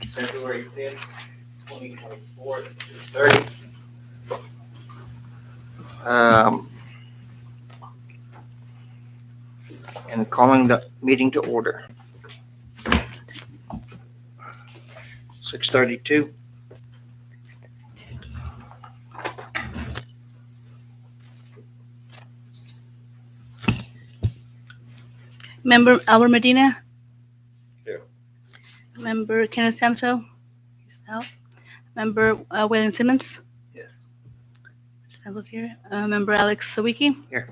February 5th, 2024 at 2:30. And calling the meeting to order. 6:32. Member Albert Medina? Here. Member Kenneth Samso? He's out. Member Waylon Simmons? Yes. Samso's here. Member Alex Sawicki? Here.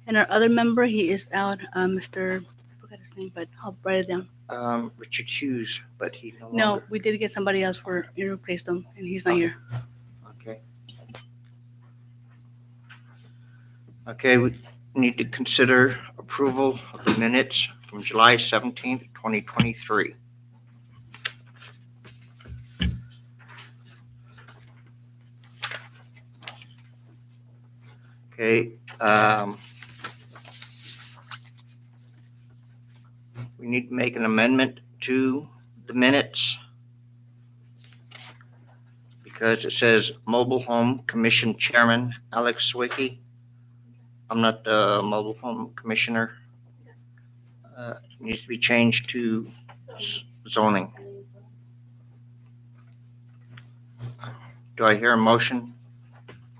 And our other member, he is out, Mr. I forgot his name, but I'll write it down. Richard Hughes, but he no No, longer. we did get somebody else for you to replace them, and he's not here. Okay. Okay, we need to consider approval of the minutes from July 17th, 2023. Okay, we need to make an amendment to the minutes because it says Mobile Home Commission Chairman Alex Sawicki. I'm not the Mobile Home Commissioner. It needs to be changed to zoning. Do I hear a motion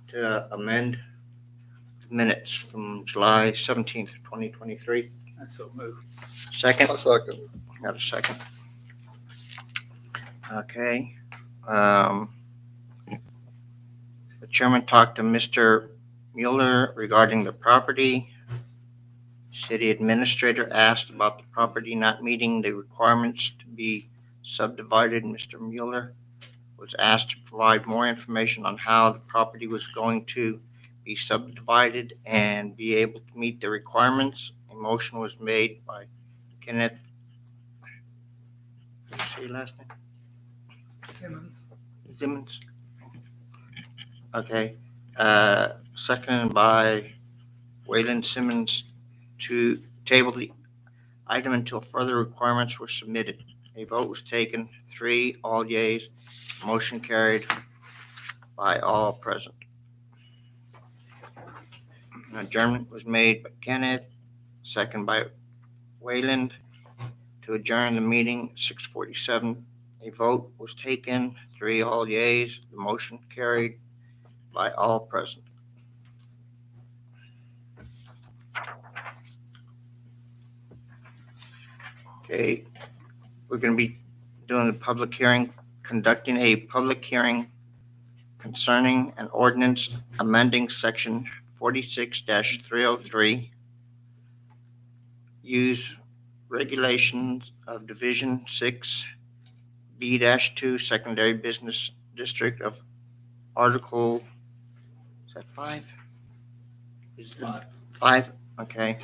to amend minutes from July 17th, 2023? I so move. Second? I'll second. Got a second. Okay. The chairman talked to Mr. Mueller regarding the property. City administrator asked about the property not meeting the requirements to be subdivided. Mr. Mueller was asked to provide more information on how the property was going to be subdivided and be able to meet the requirements. A motion was made by Kenneth. Did you say your last name? Simmons. Okay. Seconded by Waylon Simmons to table the item until further requirements were submitted. A vote was taken, 3 all yeas, motion carried by all present. An adjournment was made by Kenneth, second by Wayland, to adjourn the meeting 6:47. A vote was taken, 3 all yeas, the motion carried by all present. Okay, we're going to be doing the public hearing, conducting a public hearing concerning an ordinance amending section 46-303, use regulations of Division 6 B-2 Secondary Business District of Article, is that 5? Is it 5? Okay.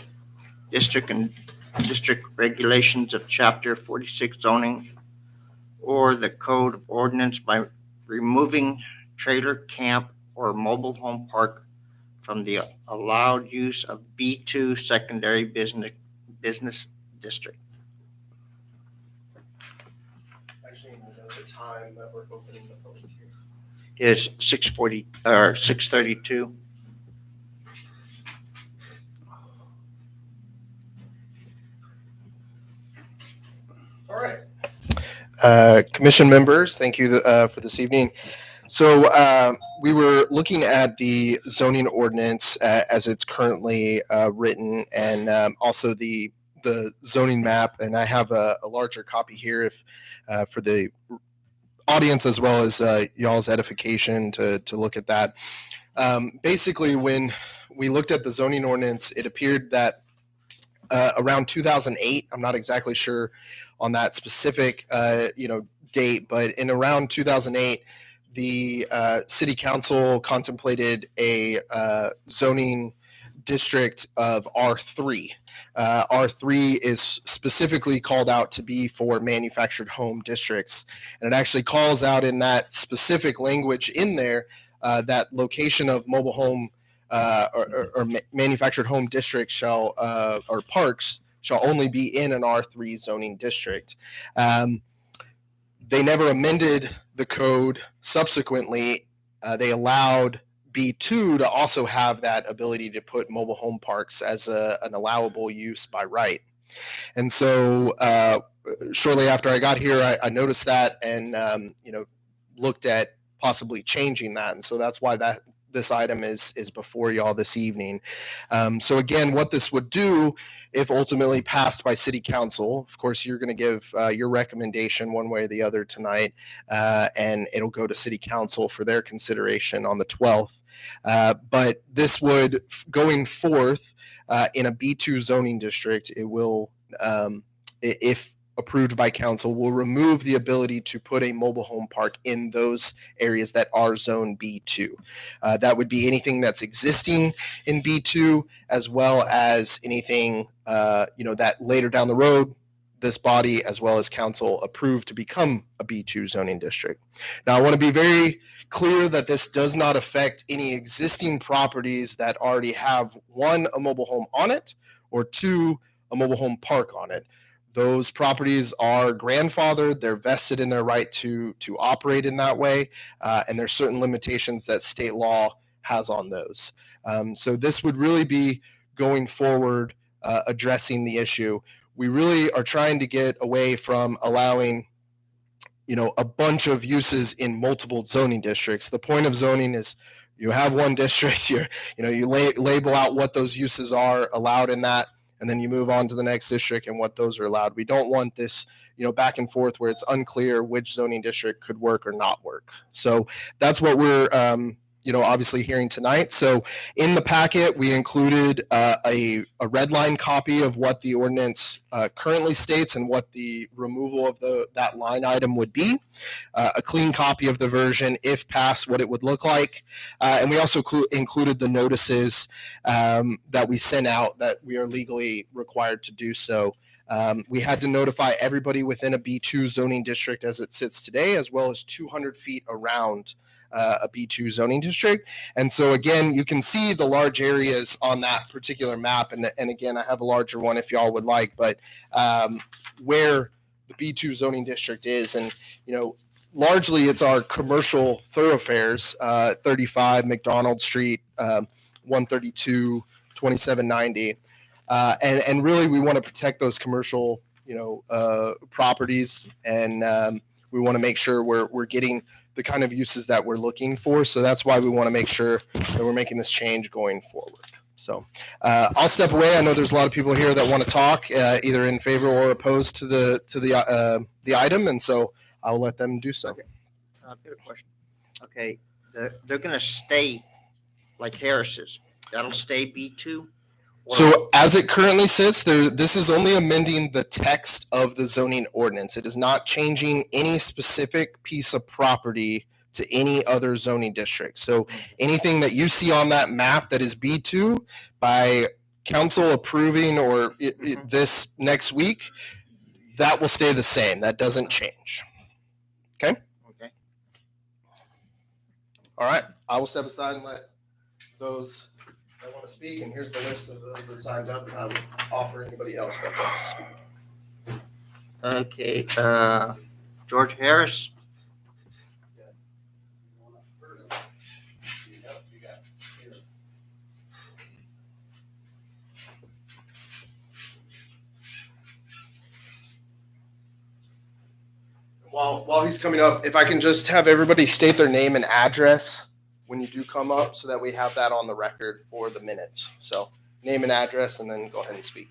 District and district regulations of Chapter 46 zoning or the Code of Ordinance by removing trailer camp or mobile home park from the allowed use of B2 Secondary Business District. Actually, you know the time that we're opening the public hearing. Is 6:40 or 6:32. All right. Commission members, thank you for this evening. So we were looking at the zoning ordinance as it's currently written, and also the zoning map. And I have a larger copy here if for the audience as well as y'all's edification to look at that. Basically, when we looked at the zoning ordinance, it appeared that around 2008, I'm not exactly sure on that specific date, but in around 2008, the city council contemplated a zoning district of R3. R3 is specifically called out to be for manufactured home districts, and it actually calls out in that specific language in there that location of mobile home or manufactured home districts shall or parks shall only be in an R3 zoning district. they never amended the code subsequently. They allowed B2 to also have that ability to put mobile home parks as an allowable use by right. And so shortly after I got here, I noticed that and looked at possibly changing that. And so that's why this item is before y'all this evening. So again, what this would do, if ultimately passed by City Council, of course, you're going to give your recommendation one way or the other tonight, and it'll go to City Council for their consideration on the 12th. But this would, going forth in a B2 zoning district, it will, if approved by council, will remove the ability to put a mobile home park in those areas that are zone B2. That would be anything that's existing in B2, as well as anything that later down the road, this body as well as council approved to become a B2 zoning district. Now, I want to be very clear that this does not affect any existing properties that already have, one, a mobile home on it, or two, a mobile home park on it. Those properties are grandfathered. They're vested in their right to operate in that way, and there's certain limitations that state law has on those. So this would really be going forward, addressing the issue. We really are trying to get away from allowing a bunch of uses in multiple zoning districts. The point of zoning is you have one district, you label out what those uses are allowed in that, and then you move on to the next district and what those are allowed. We don't want this, back and forth where it's unclear which zoning district could work or not work. So that's what we're, obviously hearing tonight. So in the packet, we included a red line copy of what the ordinance currently states and what the removal of that line item would be, a clean copy of the version, if passed, what it would look like. And we also included the notices that we sent out that we are legally required to do so. We had to notify everybody within a B2 zoning district as it sits today, as well as 200 feet around a B2 zoning district. And so again, you can see the large areas on that particular map. And again, I have a larger one if y'all would like, but where the B2 zoning district is. And, largely it's our commercial thoroughfares, 35 McDonald Street, 132, 2790. And really we want to protect those commercial, properties. And we want to make sure we're getting the kind of uses that we're looking for. So that's why we want to make sure that we're making this change going forward. So I'll step away. I know there's a lot of people here that want to talk either in favor or opposed to the item. And so I'll let them do so. Okay. I've got a question. Okay. They're going to stay like Harris's. That'll stay B2? So as it currently sits, this is only amending the text of the zoning ordinance. It is not changing any specific piece of property to any other zoning district. So anything that you see on that map that is B2 by council approving or this next week, that will stay the same. That doesn't change. Okay? Okay. All right. I will step aside and let those that want to speak, and here's the list of those that signed up, and I would offer anybody else that wants to speak. Okay, George Harris. While he's coming up, if I can just have everybody state their name and address when you do come up so that we have that on the record for the minutes. So name and address, and then go ahead and speak.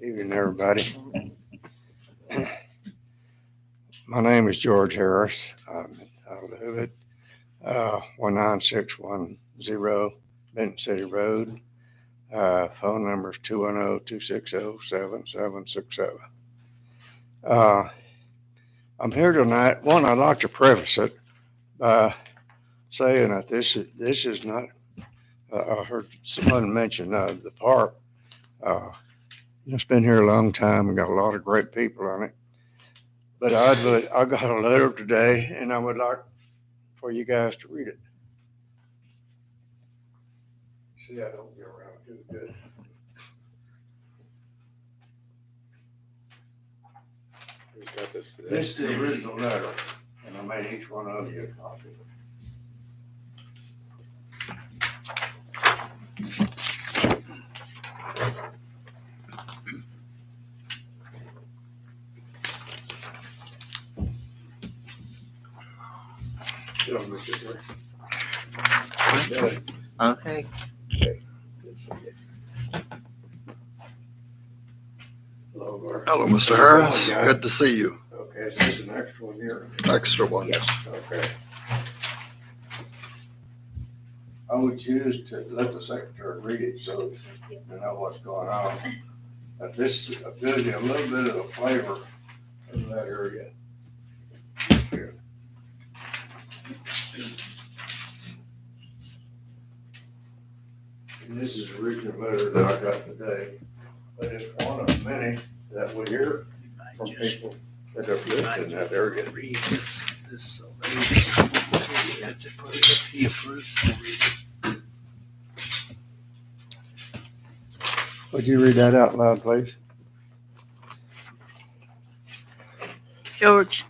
Evening, everybody. My name is George Harris. I'm out of Hood, 19610 Benton City Road. Phone number is 210-260-7760. I'm here tonight. One, I'd like to preface it by saying that this is not. I heard someone mention the park. It's been here a long time and got a lot of great people on it. But I got a letter today, and I would like for you guys to read it. See, I don't get around too good. Who's got this today? This is the original letter, and I made each one of you a copy. Okay. Hello, Mr. Harris. Good to see you. Okay, is this an extra one here? Extra one. Yes. Okay. I would choose to let the secretary read it so you know what's going on. But this gives you a little bit of the flavor of that area. And this is the original letter that I got today, but it's one of many that we hear from people that have lived in that area. Read this, so maybe that's it, put it up here first. Would you read that out loud, please? George,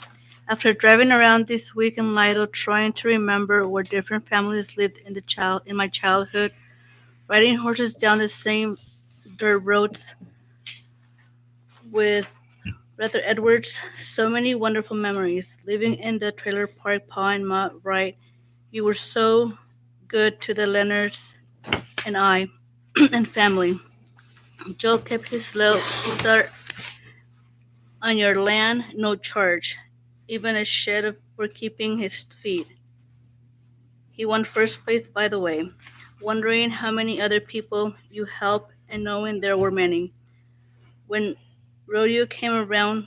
after driving around this week in Lido trying to remember where different families lived in my childhood, riding horses down the same dirt roads with Brother Edwards, so many wonderful memories. Living in the trailer park, Pa and Ma Wright, you were so good to the Leonards and I and family. Joe kept his slow start on your land, no charge, even a shed for keeping his feet. He won first place, by the way, wondering how many other people you helped and knowing there were many. When rodeo came around,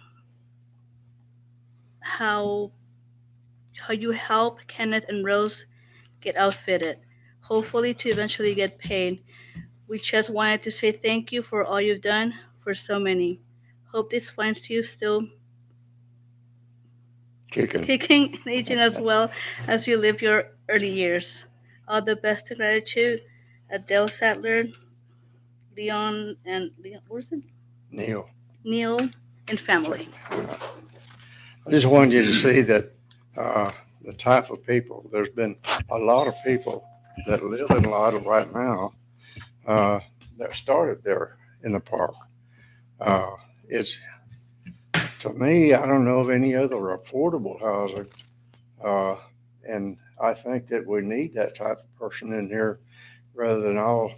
how you helped Kenneth and Rose get outfitted, hopefully to eventually get paid. We just wanted to say thank you for all you've done for so many. Hope this finds you still Kicking. kicking and aging as well as you live your early years. All the best and gratitude, Adele Sattler, where's it? Neil. Neil and family. I just wanted you to see that the type of people, there's been a lot of people that live in Lytle right now that started there in the park. It's, to me, I don't know of any other affordable housing. And I think that we need that type of person in here rather than all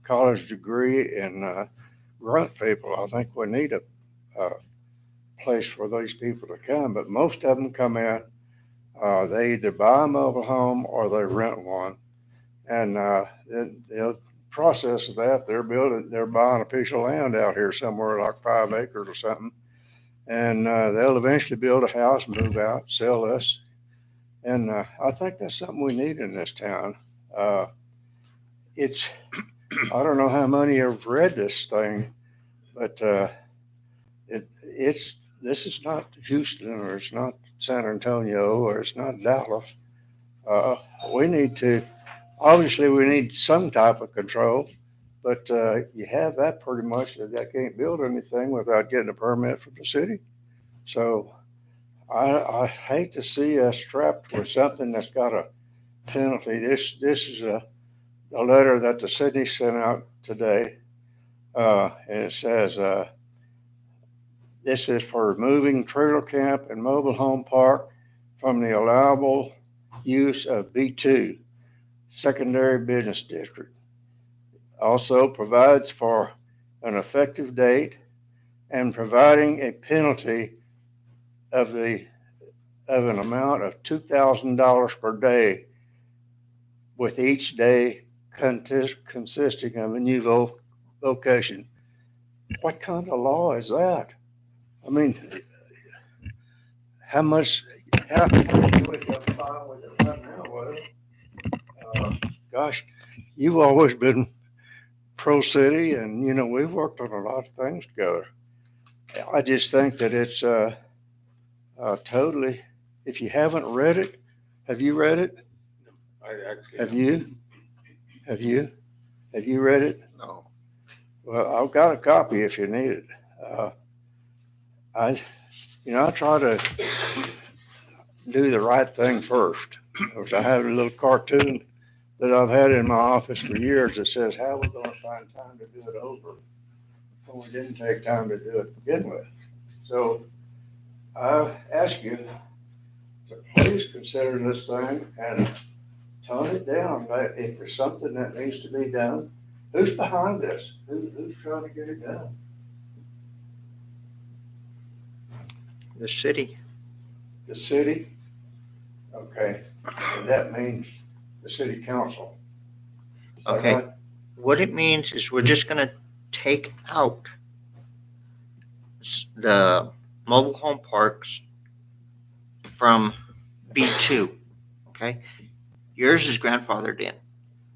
college degree and grunt people. I think we need a place for these people to come, but most of them come in, they either buy a mobile home or they rent one. And the process of that, they're buying a piece of land out here somewhere like 5 acres or something. And they'll eventually build a house, move out, sell us. And I think that's something we need in this town. It's, I don't know how many have read this thing, but this is not Houston, or it's not San Antonio, or it's not Dallas. We need some type of control, but you have that pretty much that they can't build anything without getting a permit from the city. So I hate to see us strapped with something that's got a penalty. This is a letter that the city sent out today, and it says, this is for removing trailer camp and mobile home park from the allowable use of B2, secondary business district. Also provides for an effective date and providing a penalty of an amount of $2,000 per day, with each day consisting of a new vocation. What kind of law is that? I mean, how much you would comply with it right now, Will? Gosh, you've always been pro-city, and, we've worked on a lot of things together. I just think that it's totally, if you haven't read it, have you read it? Have you? Have you read it? No. Well, I've got a copy if you need it. I try to do the right thing first. Of course, I have a little cartoon that I've had in my office for years that says, how are we gonna find time to do it over when we didn't take time to do it to begin with? So I ask you to please consider this thing and tone it down. If there's something that needs to be done, who's behind this? Who's trying to get it done? The city. The city? Okay, and that means the city council. Is that Okay. right? What it means is we're just gonna take out the mobile home parks from B2, okay? Yours is grandfathered in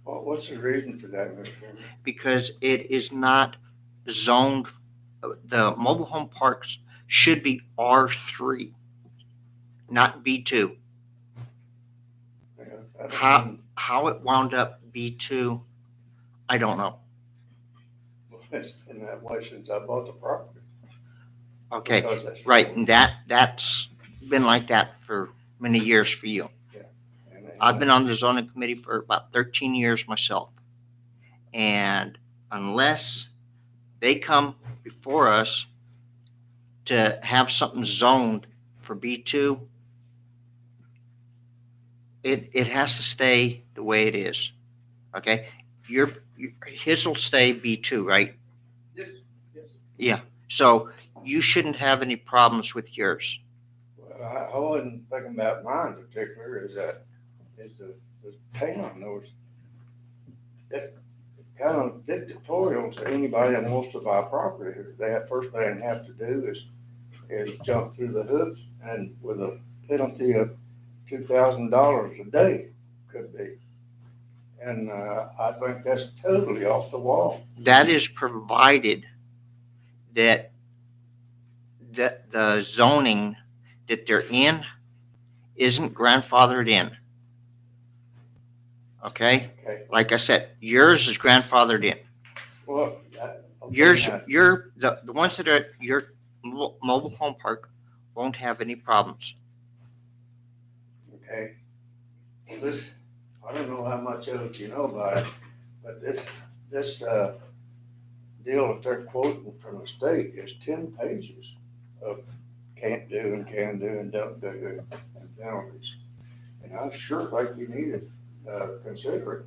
Well, what's the reason for that, Mr. Chairman? because it is not zoned, the mobile home parks should be R3, not B2. Yeah, that How- doesn't- How it wound up B2, I don't know. well, it's been that way since I bought the property. Okay, Because that's- right, and that's been like that for many years for you. and- I've been on the zoning committee for about 13 years myself. And unless they come before us to have something zoned for B2, it has to stay the way it is. Okay? His will stay B2, right? Yes, yes. Yeah. So you shouldn't have any problems with yours. Well, I wasn't thinking about mine in particular, is the town knows. That's kind of dictatorial to anybody that wants to buy property. First thing they have to do is jump through the hoops, and with a penalty of $2,000 a day could be. And I think that's totally off the wall. That is provided that the zoning that they're in isn't grandfathered in. Okay? Okay. Like I said, yours is grandfathered in. Well, Yours, okay, the ones that are at your mobile home park won't have any problems. okay. Well, this, I don't know how much of it you know about it, but this deal that they're quoting from the state is 10 pages of can't do and can do and don't do and penalties. And I sure think you need to consider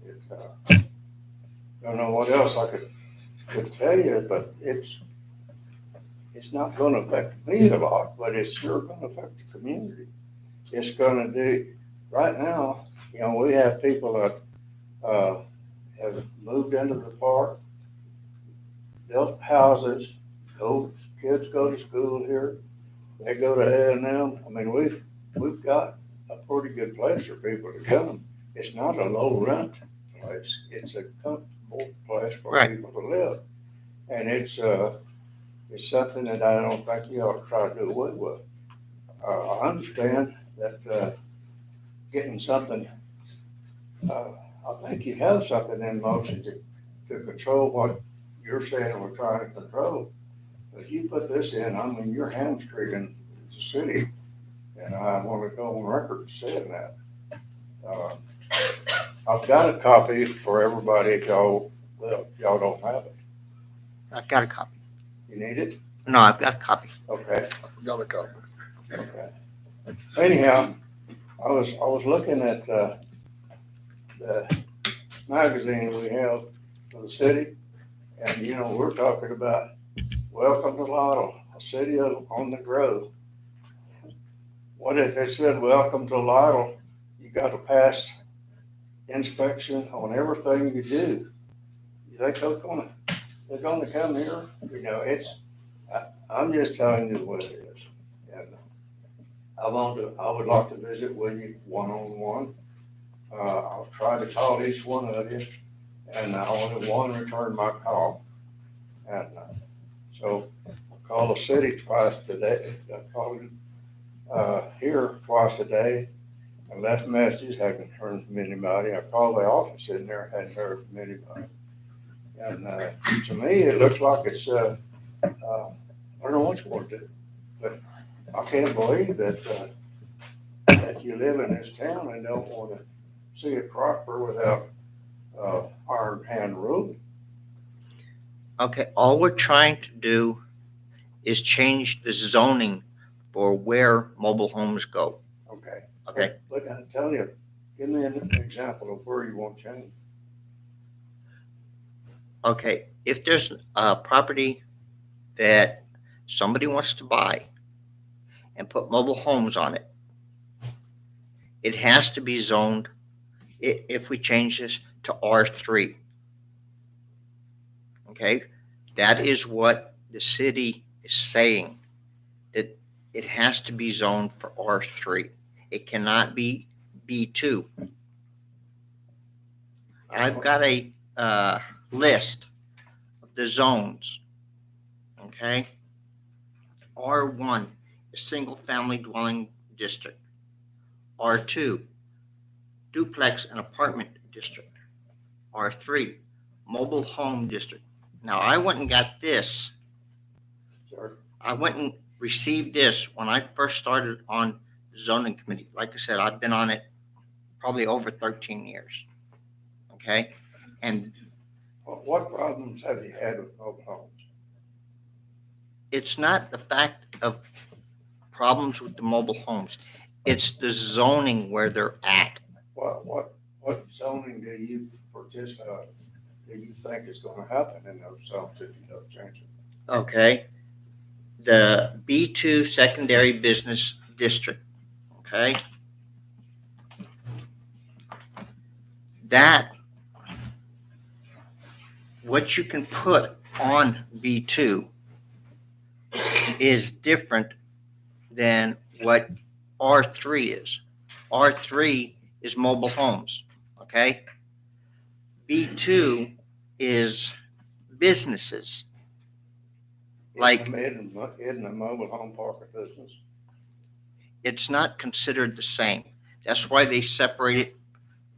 it. Don't know what else I could tell you, but it's not gonna affect me a lot, but it's sure gonna affect the community. It's gonna do, right now, we have people that have moved into the park, built houses, kids go to school here, they go to A&M. I mean, we've got a pretty good place for people to come. It's not a low rent place, it's a comfortable place for Right. people to live. And it's something that I don't think you ought to try to do away with. I understand that getting something, I think you have something in motion to control what you're saying we're trying to control. But if you put this in, I mean, you're hamstringing the city, and I want to go on record saying that. I've got a copy for everybody if y'all don't have it. I've got a copy. You need it? No, I've got a copy. Okay. Got a couple. Okay. Anyhow, I was looking at the magazine we have for the city, and we're talking about welcome to Lytle, a city on the grove. What if it said welcome to Lytle? You got to pass inspection on everything you do. You think they're gonna come here? I'm just telling you what it is. And I would like to visit with you one-on-one. I'll try to call each one of you, and I only one return my call. And so I called the city twice today. I called here twice a day. I left messages, haven't heard from anybody. I called the office in there, hadn't heard from anybody. And to me, it looks like it's, I don't know what you want to do. But I can't believe that you live in this town and don't want to see it prosper without, iron hand rule. Okay, all we're trying to do is change the zoning for where mobile homes go. Okay. Okay, But I tell you, give me an example of where you want change. okay. If there's a property that somebody wants to buy and put mobile homes on it, it has to be zoned, if we change this to R3. Okay, that is what the city is saying, that it has to be zoned for R3. It cannot be B2. I've got a list of the zones. Okay, R1 is single family dwelling district. R2, duplex and apartment district. R3, mobile home district. Now, I went and got this. Sir, I went and received this when I first started on the zoning committee. Like I said, I've been on it probably over 13 years. Okay, and what problems have you had with mobile homes? it's not the fact of problems with the mobile homes. It's the zoning where they're at. What zoning do you do you think is gonna happen in those zones if you don't change it? Okay, the B2 secondary business district. Okay, that what you can put on B2 is different than what R3 is. R3 is mobile homes, okay? B2 is businesses. Like, Isn't a mobile home park a business? it's not considered the same. That's why they separate it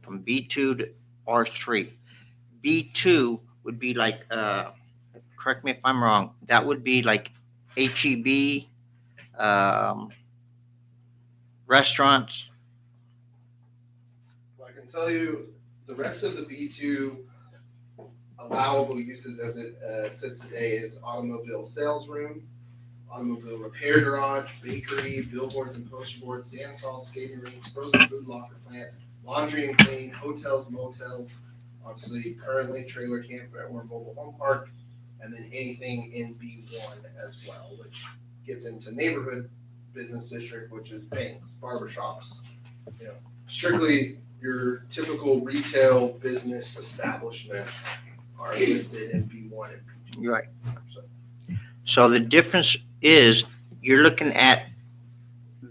from B2 to R3. B2 would be like, correct me if I'm wrong, that would be like HEB, restaurants. Well, I can tell you the rest of the B2 allowable uses as it sits today is automobile sales room, automobile repair garage, bakery, billboards and poster boards, dance hall, skating rinks, frozen food locker plant, laundry and clean, hotels, motels, obviously currently trailer camp or mobile home park, and then anything in B1 as well, which gets into neighborhood business district, which is banks, barbershops, strictly your typical retail business establishments are listed in B1 and B2. Right. So the difference is you're looking at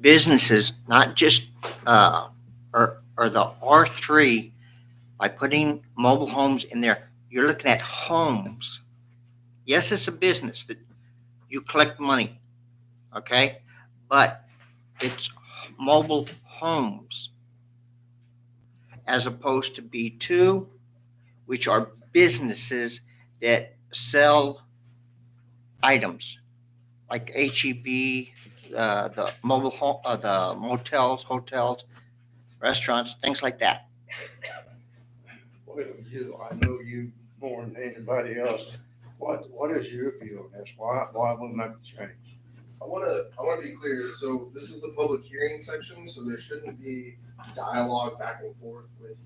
businesses, not just, or the R3, by putting mobile homes in there, you're looking at homes. Yes, it's a business that you collect money, okay? But it's mobile homes as opposed to B2, which are businesses that sell items like HEB, the mobile home, the motels, hotels, restaurants, things like that. Well, I know you more than anybody else. What is your view on this? Why we make the change? I want to be clear. So this is the public hearing section, so there shouldn't be dialogue back and forth with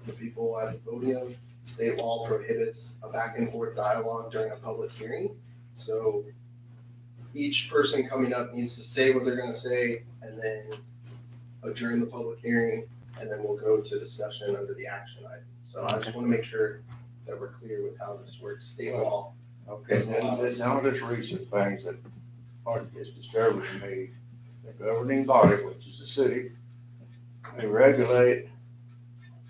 the people at the podium. State law prohibits a back and forth dialogue during a public hearing. So each person coming up needs to say what they're going to say and then adjourn the public hearing, and then we'll go to discussion under the action item. So I just want to make sure that we're clear with how this works. State law. Okay, now this recent things that is disturbing to me, the governing body, which is the city, they regulate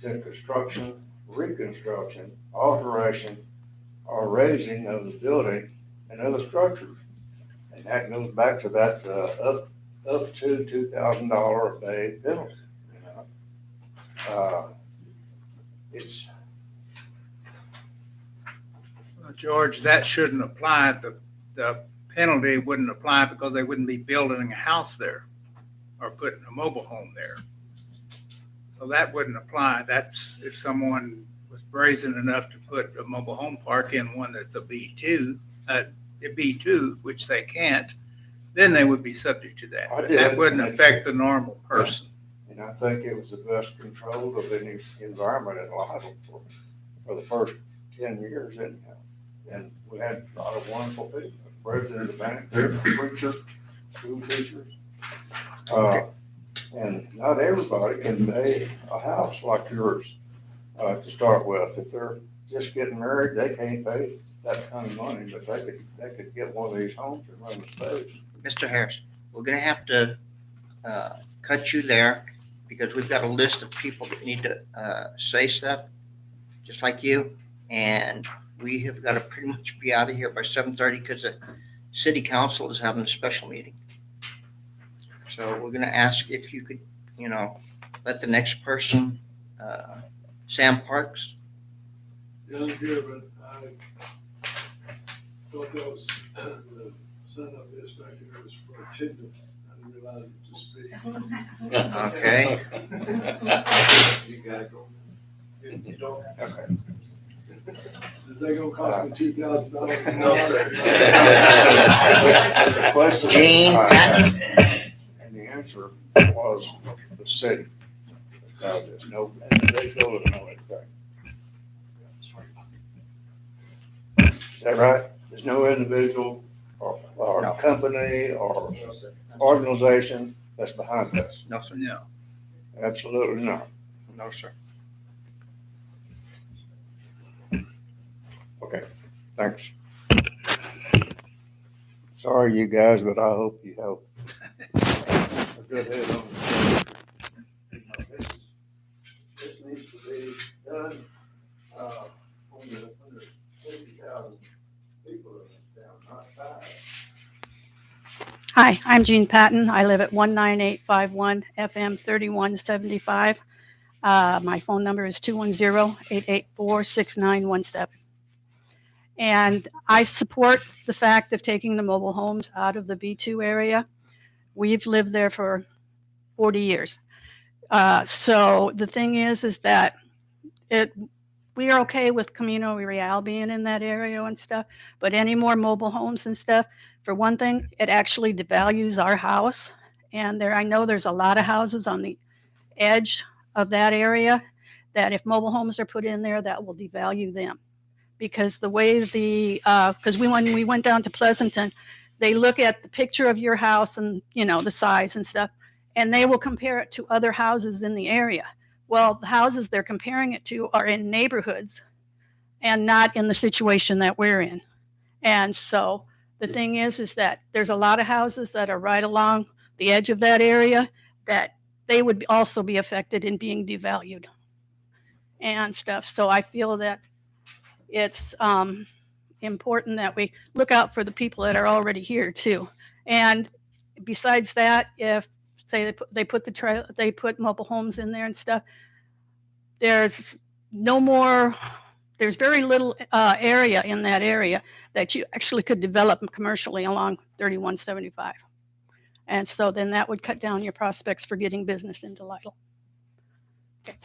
the construction, reconstruction, alteration, or raising of the building and other structures. And that goes back to that, up to $2,000 a day penalty. It's, George, that shouldn't apply. The penalty wouldn't apply because they wouldn't be building a house there or putting a mobile home there. So that wouldn't apply. That's if someone was brazen enough to put a mobile home park in one that's a B2, which they can't, then they would be subject to that. I But did. that wouldn't affect the normal person. And I think it was the best control of any environment in Lytle for the first 10 years anyhow. And we had a lot of wonderful people, president of the bank, preacher, school teachers. And not everybody can pay a house like yours to start with. If they're just getting married, they can't pay that kind of money, but they could get one of these homes and run the space. Mr. Harris, we're gonna have to cut you there because we've got a list of people that need to say stuff, just like you. And we have got to pretty much be out of here by 7:30 because the city council is having a special meeting. So we're gonna ask if you could, let the next person, Sam Parks. Yeah, I'm here, but I thought that was the son of the inspector was for attendance. I didn't realize it to speak. Okay. You gotta go. You don't have Okay. to. Is that gonna cost me $2,000? No, sir. The question Gene Patton. and the answer was the city. There's no individual or no anything. Is that right? There's no individual or No. company or No, sir. organization that's behind this? No, sir. No. Absolutely not. No, sir. Okay, thanks. Sorry, you guys, but I hope you have a good head on it. This needs to be done, under 50,000 people in this town, not 5. Hi, I'm Jean Patton. I live at 19851 FM 3175. My phone number is 210-884-6917. And I support the fact of taking the mobile homes out of the B2 area. We've lived there for 40 years. So the thing is that we are okay with Camino Real being in that area and stuff, but any more mobile homes and stuff, for one thing, it actually devalues our house. And I know there's a lot of houses on the edge of that area that if mobile homes are put in there, that will devalue them. Because the way when we went down to Pleasanton, they look at the picture of your house and, the size and stuff, and they will compare it to other houses in the area. Well, the houses they're comparing it to are in neighborhoods and not in the situation that we're in. And so the thing is that there's a lot of houses that are right along the edge of that area that they would also be affected in being devalued and stuff. So I feel that it's important that we look out for the people that are already here too. And besides that, if say they put mobile homes in there and stuff, there's very little area in that area that you actually could develop commercially along 3175. And so then that would cut down your prospects for getting business into Lytle. Okay.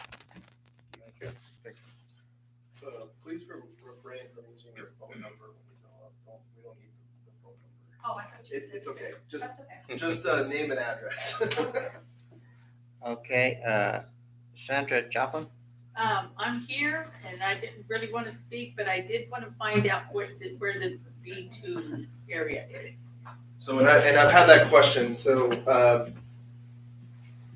Please refrain from using your phone number. We don't need the phone number. Oh, I thought you It's okay. Just okay. just name and address. Okay, Sandra Joplin? I'm here and I didn't really want to speak, but I did want to find out where this B2 area is. So I've had that question. So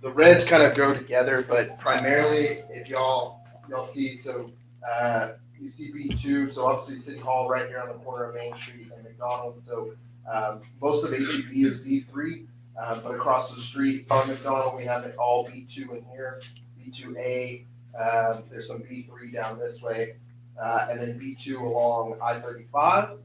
the reds kind of go together, but primarily if y'all see, so you see B2, so obviously City Hall right here on the corner of Main Street and McDonald's. So most of HEB is B3, but across the street on McDonald, we have it all B2 in here, B2A. There's some B3 down this way, and then B2 along I-35,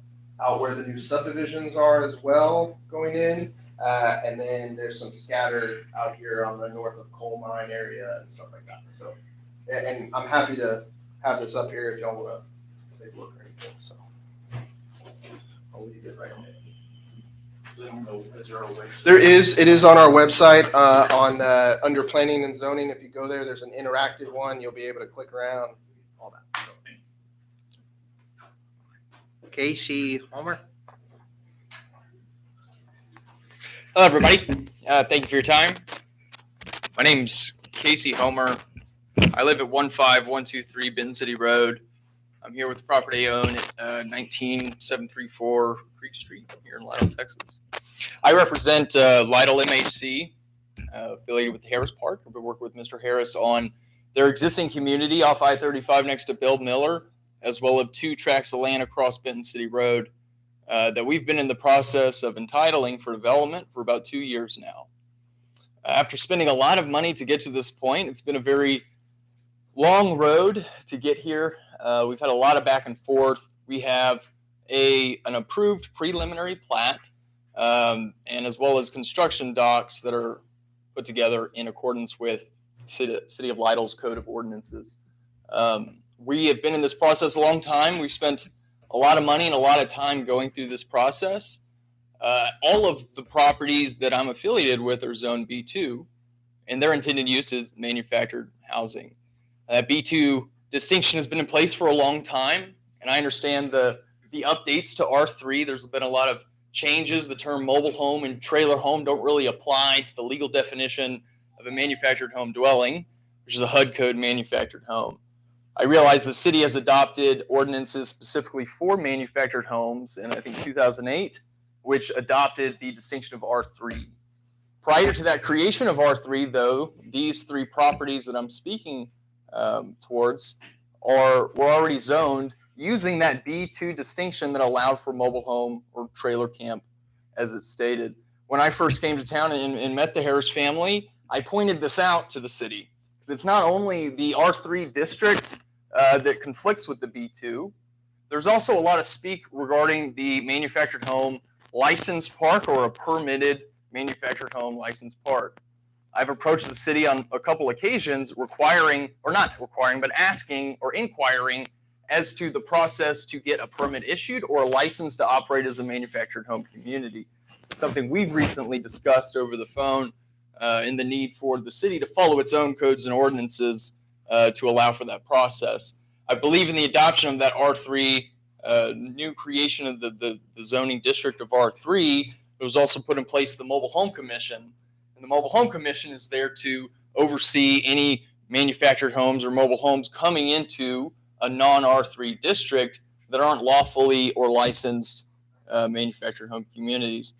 out where the new subdivisions are as well going in. And then there's some scattered out here on the north of coal mine area and stuff like that. So, and I'm happy to have this up here if y'all want to take a look or anything. So I'll leave it right there. There is. It is on our website under planning and zoning. If you go there, there's an interactive one. You'll be able to click around. All that. Casey Homer? Hello, everybody. Thank you for your time. My name's Casey Homer. I live at 15123 Benton City Road. I'm here with the property I own at 19734 Creek Street here in Lytle, Texas. I represent Lytle MHC, affiliated with Harris Park. I've been working with Mr. Harris on their existing community off I-35 next to Bill Miller, as well as 2 tracts of land across Benton City Road that we've been in the process of entitling for development for about 2 years now. After spending a lot of money to get to this point, it's been a very long road to get here. We've had a lot of back and forth. We have an approved preliminary plat, and as well as construction docs that are put together in accordance with City of Lytle's Code of Ordinances. We have been in this process a long time. We've spent a lot of money and a lot of time going through this process. All of the properties that I'm affiliated with are Zone B2, and their intended use is manufactured housing. That B2 distinction has been in place for a long time, and I understand the updates to R3. There's been a lot of changes. The term mobile home and trailer home don't really apply to the legal definition of a manufactured home dwelling, which is a HUD code manufactured home. I realize the city has adopted ordinances specifically for manufactured homes in, I think, 2008, which adopted the distinction of R3. Prior to that creation of R3, though, these 3 properties that I'm speaking towards were already zoned using that B2 distinction that allowed for mobile home or trailer camp, as it's stated. When I first came to town and met the Harris family, I pointed this out to the city. Because it's not only the R3 district that conflicts with the B2, there's also a lot of speak regarding the manufactured home licensed park or a permitted manufactured home licensed park. I've approached the city on a couple occasions asking or inquiring as to the process to get a permit issued or a license to operate as a manufactured home community. Something we've recently discussed over the phone in the need for the city to follow its own codes and ordinances to allow for that process. I believe in the adoption of that R3, new creation of the zoning district of R3. It was also put in place the Mobile Home Commission. And the Mobile Home Commission is there to oversee any manufactured homes or mobile homes coming into a non-R3 district that aren't lawfully or licensed manufactured home communities.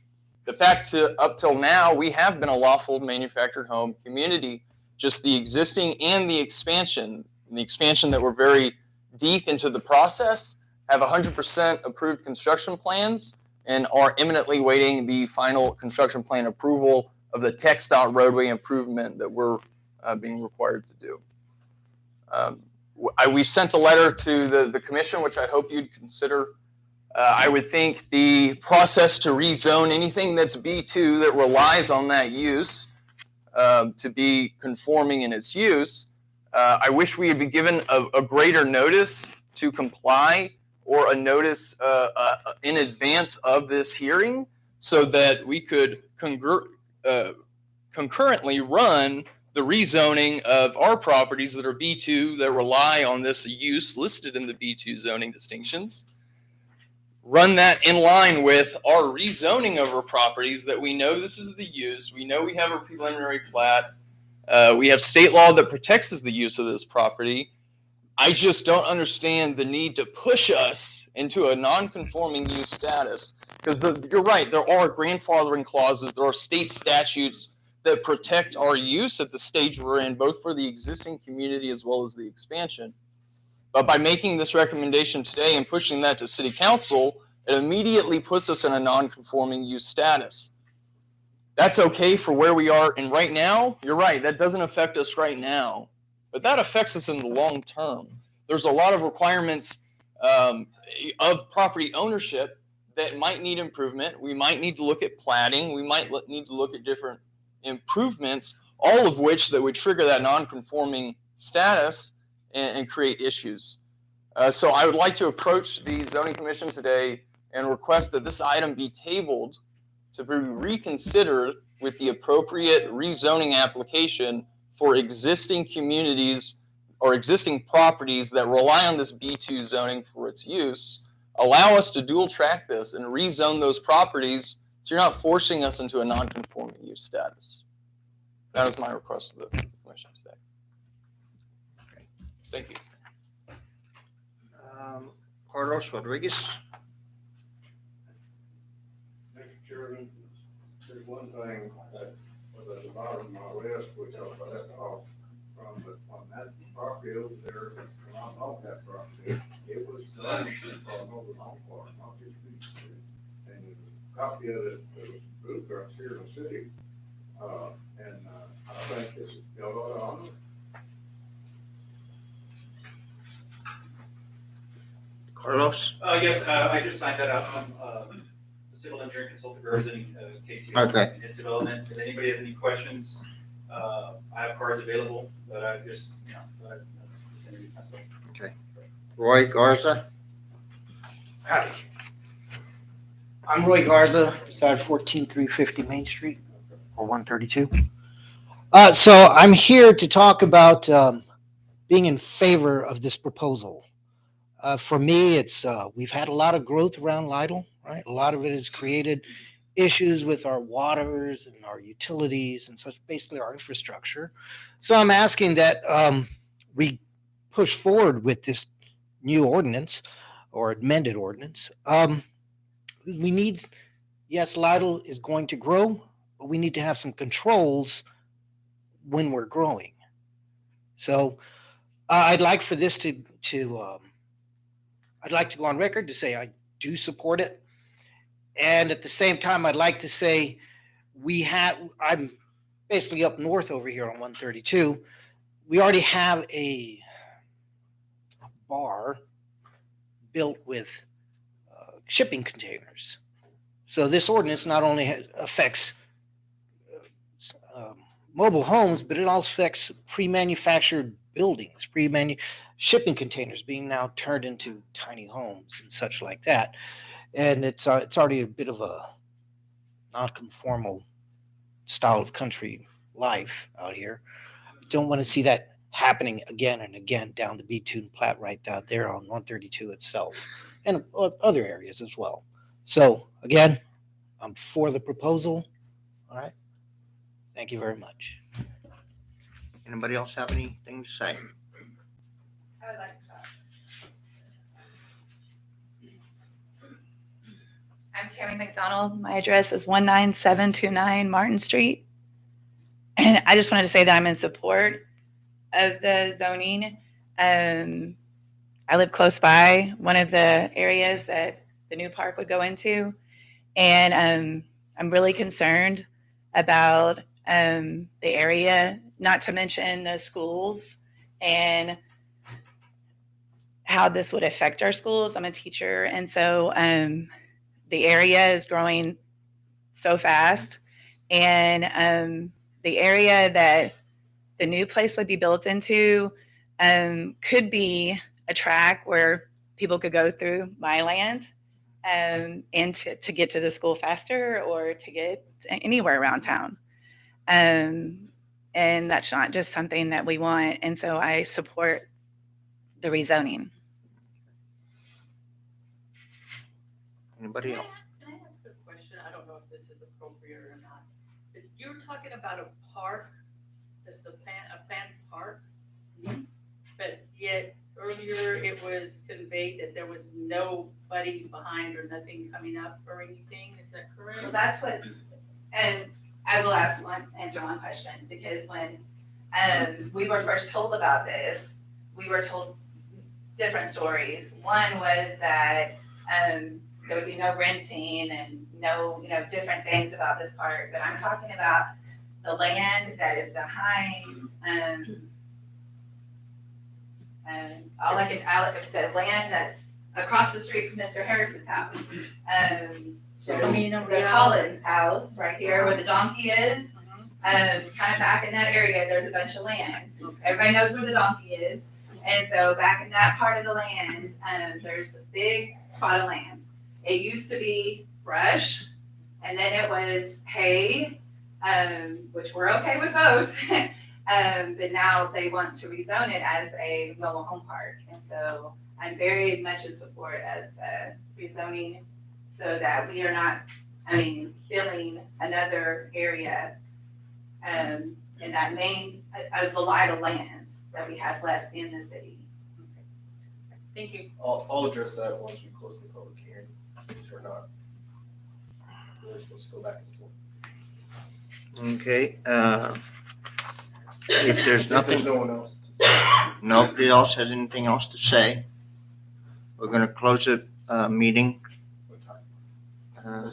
The fact up till now, we have been a lawful manufactured home community, just the existing and the expansion. The expansion that we're very deep into the process, have 100% approved construction plans and are imminently waiting the final construction plan approval of the TxDOT roadway improvement that we're being required to do. We sent a letter to the commission, which I hope you'd consider. I would think the process to rezone anything that's B2 that relies on that use to be conforming in its use. I wish we had been given a greater notice to comply or a notice in advance of this hearing so that we could concurrently run the rezoning of our properties that are B2 that rely on this use listed in the B2 zoning distinctions. Run that in line with our rezoning of our properties that we know this is the use. We know we have a preliminary plat. We have state law that protects the use of this property. I just don't understand the need to push us into a non-conforming use status because you're right, there are grandfathering clauses, there are state statutes that protect our use at the stage we're in, both for the existing community as well as the expansion. But by making this recommendation today and pushing that to City Council, it immediately puts us in a non-conforming use status. That's okay for where we are, and right now, you're right, that doesn't affect us right now, but that affects us in the long term. There's a lot of requirements of property ownership that might need improvement. We might need to look at platting. We might need to look at different improvements, all of which that would trigger that non-conforming status and create issues. So I would like to approach the Zoning Commission today and request that this item be tabled to be reconsidered with the appropriate rezoning application for existing communities or existing properties that rely on this B2 zoning for its use. Allow us to dual track this and rezone those properties so you're not forcing us into a non-conforming use status. That is my request of the commission today. Thank you. Carlos Rodriguez. Mr. Chairman, there's one thing that was at the bottom of my list, which I was left off from, but on that property over there, when I was off that property, it was done for a mobile home park, not just beach. And a copy of it, was moved right here in the city. I think this is, y'all ought to honor it. Carlos. Yes, I just signed that up. I'm the civil engineering consultant representing Casey Okay. in his development. If anybody has any questions, I have cards available, but I just, thought I'd just introduce myself. Okay. Roy Garza. Howdy. I'm Roy Garza, reside 14350 Main Street, or 132. So I'm here to talk about being in favor of this proposal. For me, it's we've had a lot of growth around Lytle, right? A lot of it has created issues with our waters and our utilities and such, basically our infrastructure. So I'm asking that we push forward with this new ordinance or amended ordinance. We need, yes, Lytle is going to grow, but we need to have some controls when we're growing. So I'd like for this I'd like to go on record to say I do support it. And at the same time, I'd like to say I'm basically up north over here on 132. We already have a bar built with shipping containers. So this ordinance not only affects mobile homes, but it also affects pre-manufactured buildings, shipping containers being now turned into tiny homes and such like that. And it's already a bit of a non-conformal style of country life out here. Don't want to see that happening again and again down the B2 and Platte right out there on 132 itself and other areas as well. So again, I'm for the proposal. All right. Thank you very much. Anybody else have anything to say? I would like to talk. I'm Tammy McDonald. My address is 19729 Martin Street. And I just wanted to say that I'm in support of the zoning. I live close by one of the areas that the new park would go into. And I'm really concerned about the area, not to mention the schools and how this would affect our schools. I'm a teacher, and so the area is growing so fast, and the area that the new place would be built into could be a track where people could go through my land and to get to the school faster or to get anywhere around town. And that's not just something that we want. And so I support the rezoning. Anybody else? Can I ask a question? I don't know if this is appropriate or not. But you're talking about a park, a planned park, but yet earlier it was conveyed that there was nobody behind or nothing coming up or anything. Is that correct? Well, that's what, and I will answer one question, because when we were first told about this, we were told different stories. One was that there would be no renting and no, different things about this park. But I'm talking about the land that is behind, the land that's across the street from Mr. Harris's house. There's the Collins house right here where the donkey is. Kind of back in that area, there's a bunch of land. Everybody knows where the donkey is. And so back in that part of the land, there's a big spot of land. It used to be brush, And then it was hay, which we're okay with both. But now they want to rezone it as a mobile home park. And so I'm very much in support of rezoning so that we are not, filling another area in that main, of the vital land that we have left in the city. Thank you. I'll address that once we close the public hearing, since we're not really supposed to go back and forth. Okay, if there's If nothing, there's no one else to say. nobody else has anything else to say, we're gonna close the, meeting, What time?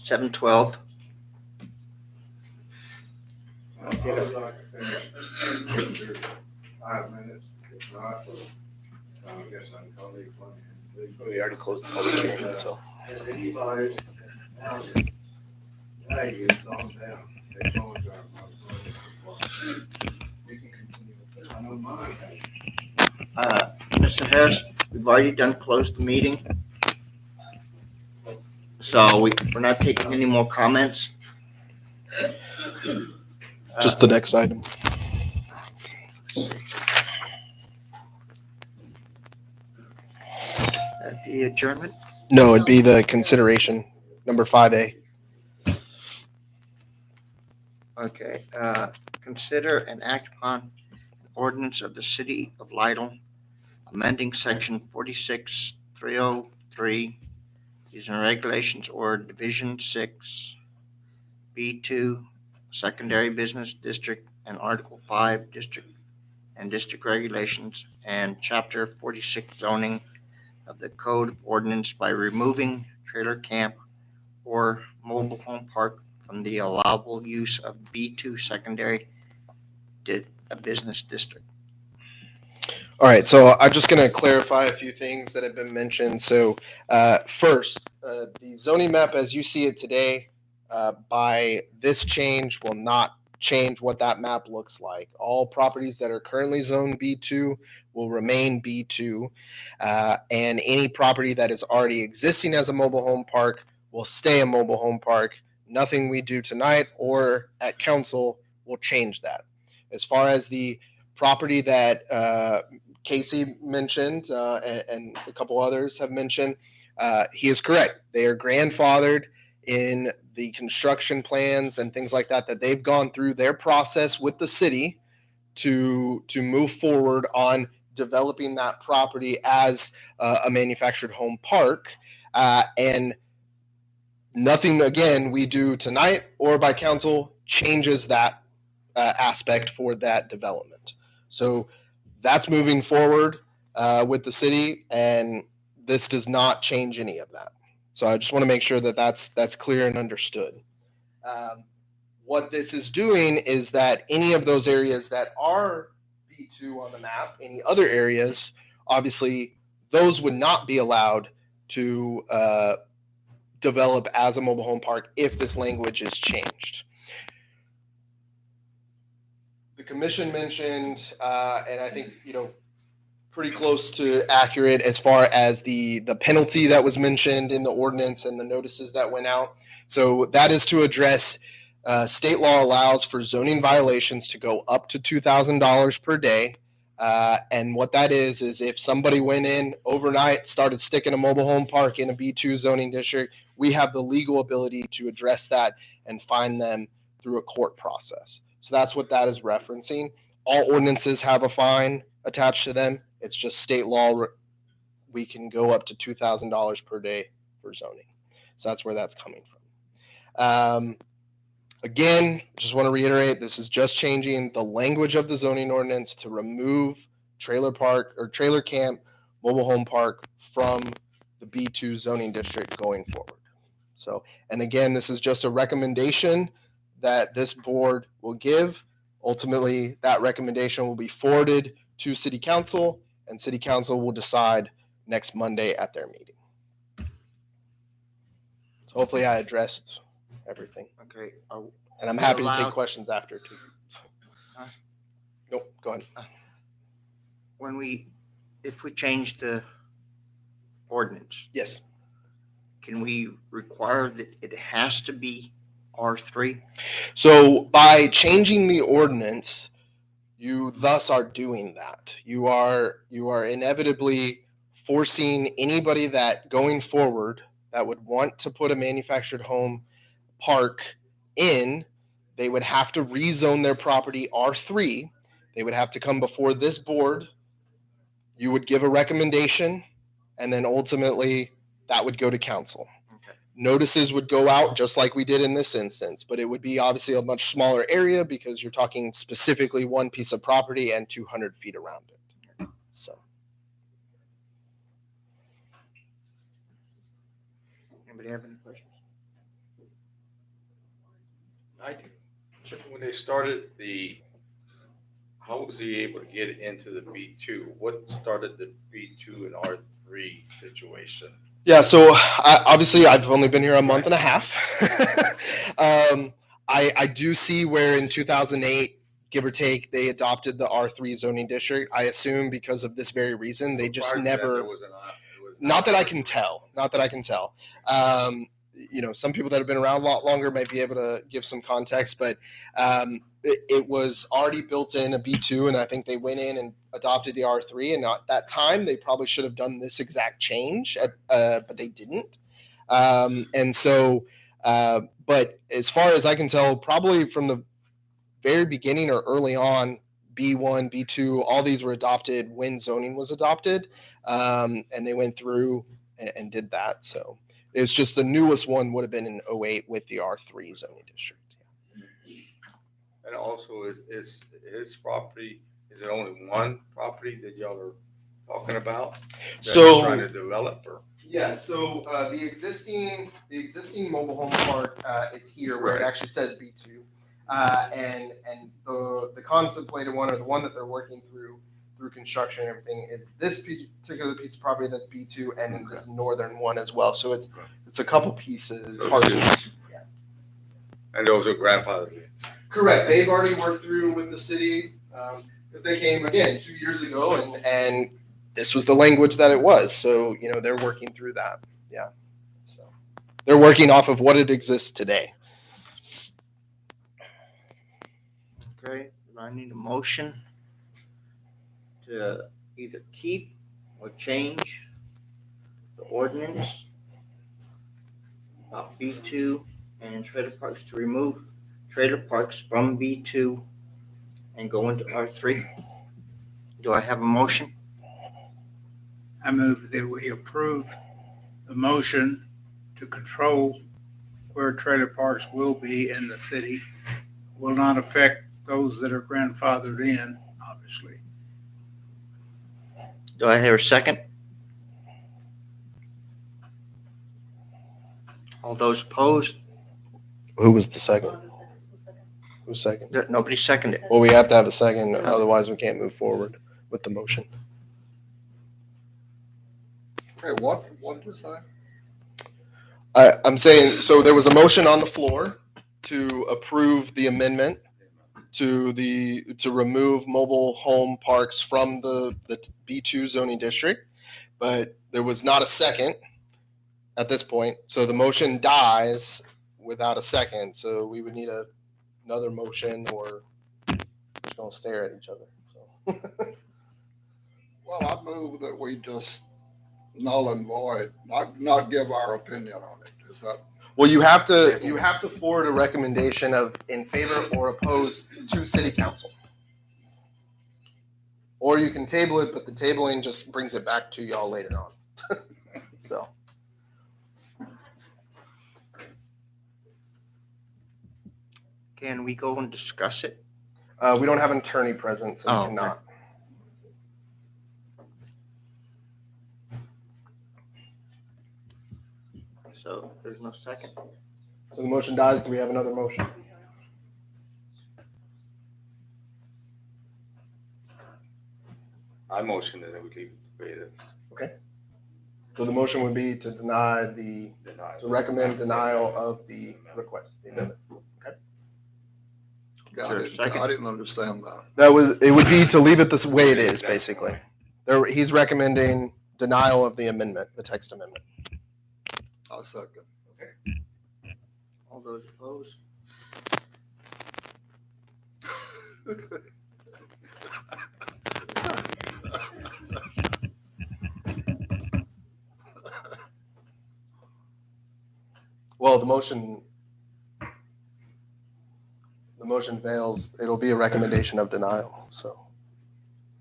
7:12. I would like to finish in 5 minutes, if not, I guess I can call the plan. We already closed the public hearing, so. Has anybody's housing value gone down? They told you You can continue with that. I know mine has. Mr. Harris, we've already done closed the meeting. So we're not taking any more comments. Just the next item. That'd be adjournment. No, it'd be the consideration, number 5A. Okay, consider and act upon an ordinance of the city of Lytle, amending section 46303, using regulations or division 6, B2, secondary business district, and article 5, district and district regulations, and chapter 46 zoning of the code of ordinance by removing trailer camp or mobile home park from the allowable use of B2 secondary business district. All right, so I'm just going to clarify a few things that have been mentioned. So first, the zoning map as you see it today, by this change will not change what that map looks like. All properties that are currently zoned B2 will remain B2, and any property that is already existing as a mobile home park will stay a mobile home park. Nothing we do tonight or at council will change that. As far as the property that Casey mentioned and a couple others have mentioned, he is correct. They are grandfathered in the construction plans and things like that they've gone through their process with the city to move forward on developing that property as a manufactured home park. And nothing, again, we do tonight or by council changes that aspect for that development. So that's moving forward with the city, and this does not change any of that. So I just want to make sure that that's clear and understood. What this is doing is that any of those areas that are B2 on the map, any other areas, obviously those would not be allowed to develop as a mobile home park if this language is changed. The commission mentioned, and I think, pretty close to accurate as far as the penalty that was mentioned in the ordinance and the notices that went out. So that is to address state law allows for zoning violations to go up to $2,000 per day. And what that is if somebody went in overnight, started sticking a mobile home park in a B2 zoning district, we have the legal ability to address that and fine them through a court process. So that's what that is referencing. All ordinances have a fine attached to them. It's just state law. We can go up to $2,000 per day for zoning. So that's where that's coming from. Again, just want to reiterate, this is just changing the language of the zoning ordinance to remove trailer park or trailer camp, mobile home park from the B2 zoning district going forward. So, and again, this is just a recommendation that this board will give. Ultimately, that recommendation will be forwarded to City Council, and City Council will decide next Monday at their meeting. So hopefully I addressed everything. Okay. And I'm happy to allowed- take questions after too. Nope, go ahead. If we change the ordinance, Yes. can we require that it has to be R3? So by changing the ordinance, you thus are doing that. You are inevitably forcing anybody that going forward that would want to put a manufactured home park in, they would have to rezone their property R3. They would have to come before this board. You would give a recommendation, and then ultimately that would go to council. Okay. Notices would go out just like we did in this instance, but it would be obviously a much smaller area because you're talking specifically one piece of property and 200 feet around it. So. Anybody have any questions? I do. When they started how was he able to get into the B2? What started the B2 and R3 situation? Yeah, so obviously I've only been here a month and a half. I do see where in 2008, give or take, they adopted the R3 zoning district. I assume because of this very reason, they just never. Not that I can tell. Some people that have been around a lot longer might be able to give some context, but it was already built in a B2, and I think they went in and adopted the R3. And at that time, they probably should have done this exact change, but they didn't. But as far as I can tell, probably from the very beginning or early on, B1, B2, all these were adopted when zoning was adopted, and they went through and did that. So it's just the newest one would have been in 2008 with the R3 zoning district. And also, is his property, is it only one property that y'all are talking about? That So- he's trying to develop, or? Yeah, so the existing mobile home park is here where it actually says B2. And the contemplated one, or the one that they're working through construction and everything, is this particular piece of property that's B2, and then this northern one as well. So it's a couple pieces, parcels. Yeah. And those are grandfathered. Correct. They've already worked through with the city because they came again 2 years ago, and this was the language that it was. So they're working through that. Yeah. So they're working off of what it exists today. Okay, I need a motion to either keep or change the ordinance about B2 and trailer parks, to remove trailer parks from B2 and go into R3. Do I have a motion? I move that we approve the motion to control where trailer parks will be in the city. Will not affect those that are grandfathered in, obviously. Do I hear a second? All those opposed? Who was the second? Who's second? Nobody seconded. Well, we have to have a second, otherwise we can't move forward with the motion. Okay, what was that? I'm saying, so there was a motion on the floor to approve the amendment to remove mobile home parks from the B2 zoning district, but there was not a second at this point. So the motion dies without a second. So we would need another motion, or we're just gonna stare at each other. So. Well, I move that we just null and void, not give our opinion on it. Is that? Well, you have to forward a recommendation of in favor or opposed to city council. Or you can table it, but the tabling just brings it back to y'all later on. So. Can we go and discuss it? We don't have an attorney present, so we cannot. So there's no second. So the motion dies. Do we have another motion? I motion that we leave it the way it is. Okay. So the motion would be to to recommend denial of the request, the amendment. Okay. I didn't understand that. It would be to leave it the way it is, basically. He's recommending denial of the amendment, the text amendment. I'll second. All those opposed? Well, the motion fails. It'll be a recommendation of denial. So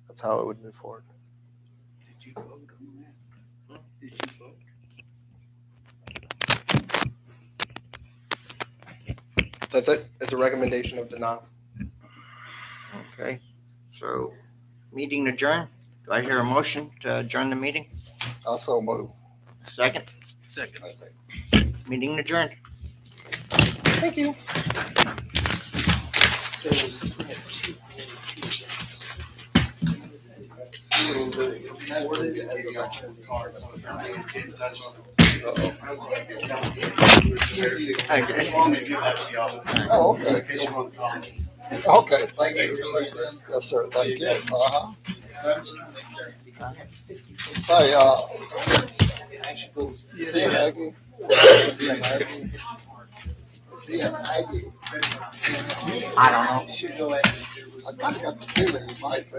that's how it would move forward. Did you vote on that? Did you vote? That's it. It's a recommendation of denial. Okay, so meeting adjourned. Do I hear a motion to adjourn the meeting? Also move. Second, Second. meeting adjourned. Thank you. Oh, okay. Okay, thank you. Yes, sir, thank you. Uh-huh. Hey, see you, Maggie. See you, Maggie. See you, Maggie. I don't know. I kind of got the feeling you might be.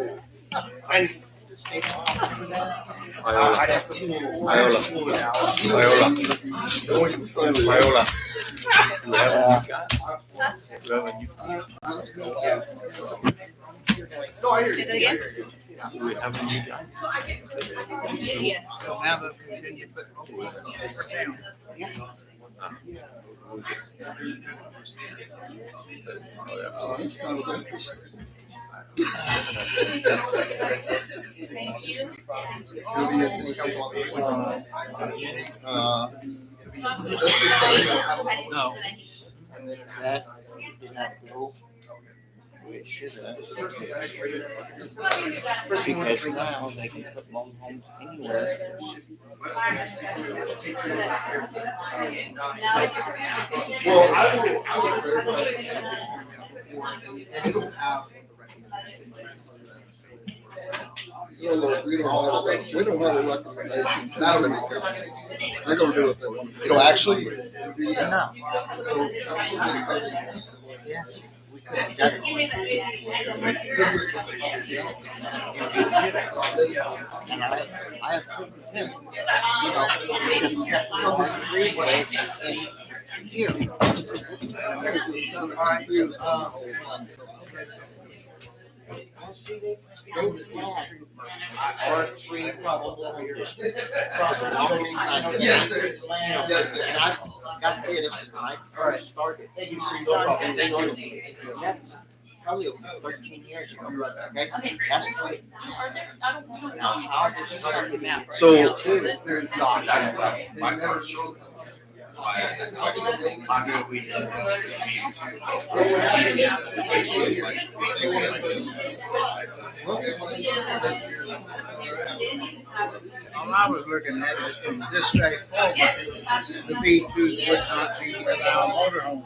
So now let's continue putting mobile homes down. Oh, that's kind of interesting. No. And then that did not go. It should have. Because now they can put mobile homes anywhere. Well, I will verify. And it'll have the recommendation. We don't have a recommendation. They're gonna do what they want. It'll actually. No. Yeah. And I have put with him, you know, you should have kept on the freeway in here. Well, see, they flat. R3 probably. Yes, sir. Yes, sir. And I got this when I first started. That's probably over 13 years ago. Okay, that's great. Now, how did you start the map? So- There's not. They never showed us. All I was looking at is from this state forward, the B2 would not be allowed motorhomes.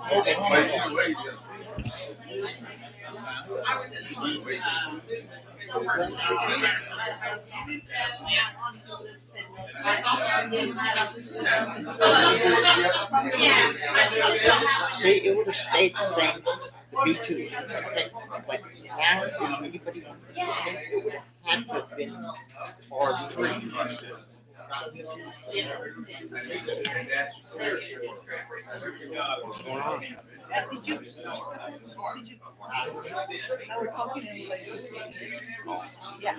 See, it would have stayed the same, the B2s. Okay, but now, if anybody wanted to, it would have had to have been R3. Yeah.